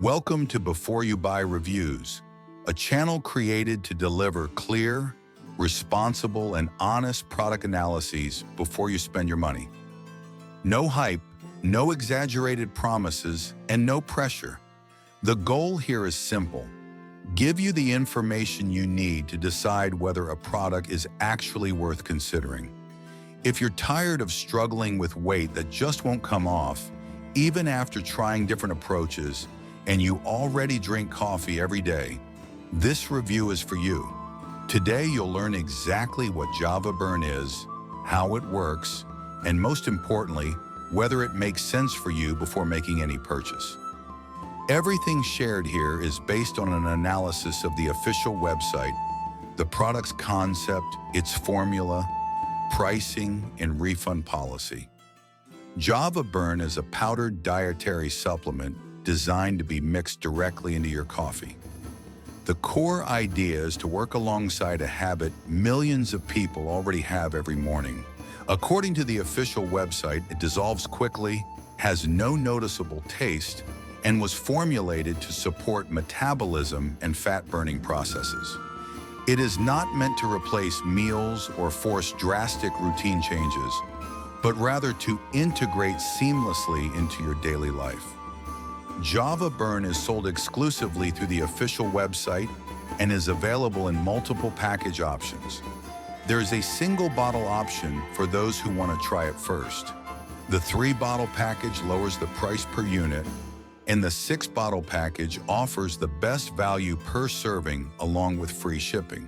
Welcome to Before You Buy Reviews, a channel created to deliver clear, responsible, and honest product analyses before you spend your money. No hype, no exaggerated promises, and no pressure. The goal here is simple. Give you the information you need to decide whether a product is actually worth considering. If you're tired of struggling with weight that just won't come off, even after trying different approaches, and you already drink coffee every day, this review is for you. Today you'll learn exactly what Java Burn is, how it works, and most importantly, whether it makes sense for you before making any purchase. Everything shared here is based on an analysis of the official website, the product's concept, its formula, pricing, and refund policy. Java Burn is a powdered dietary supplement designed to be mixed directly into your coffee. The core idea is to work alongside a habit millions of people already have every morning. According to the official website, it dissolves quickly, has no noticeable taste, and was formulated to support metabolism and fat-burning processes. It is not meant to replace meals or force drastic routine changes, but rather to integrate seamlessly into your daily life. Java Burn is sold exclusively through the official website and is available in multiple package options. There is a single bottle option for those who want to try it first. The 3-bottle package lowers the price per unit, and the 6-bottle package offers the best value per serving along with free shipping.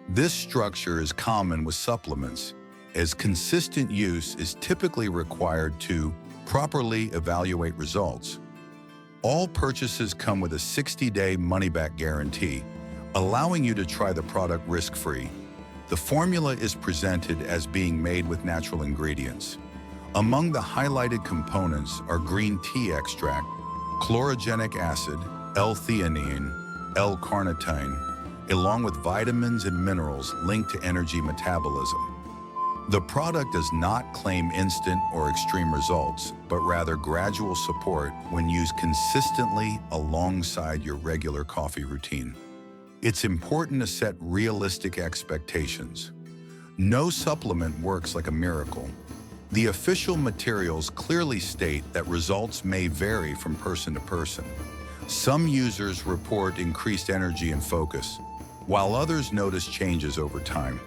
This structure is common with supplements, as consistent use is typically required to properly evaluate results. All purchases come with a 60-day money-back guarantee, allowing you to try the product risk-free. The formula is presented as being made with natural ingredients. Among the highlighted components are green tea extract, chlorogenic acid, L-Theanine, L-Carnitine, along with vitamins and minerals linked to energy metabolism. The product does not claim instant or extreme results, but rather gradual support when used consistently alongside your regular coffee routine. It's important to set realistic expectations. No supplement works like a miracle. The official materials clearly state that results may vary from person to person. Some users report increased energy and focus, while others notice changes over time.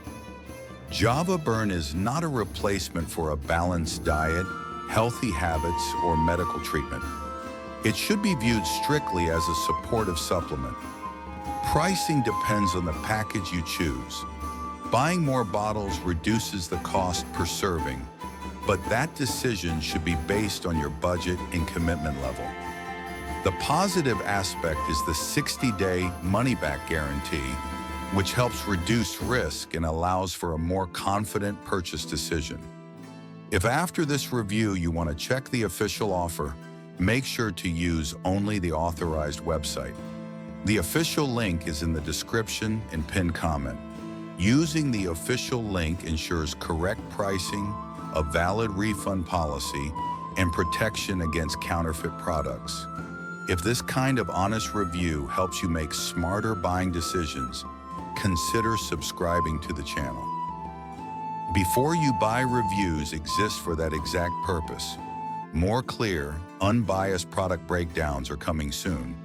Java Burn is not a replacement for a balanced diet, healthy habits, or medical treatment. It should be viewed strictly as a supportive supplement. Pricing depends on the package you choose. Buying more bottles reduces the cost per serving, but that decision should be based on your budget and commitment level. The positive aspect is the 60-day money-back guarantee, which helps reduce risk and allows for a more confident purchase decision. If after this review you want to check the official offer, make sure to use only the authorized website. The official link is in the description and pinned comment. Using the official link ensures correct pricing, a valid refund policy, and protection against counterfeit products. If this kind of honest review helps you make smarter buying decisions, consider subscribing to the channel. Before You Buy Reviews exists for that exact purpose. More clear, unbiased product breakdowns are coming soon.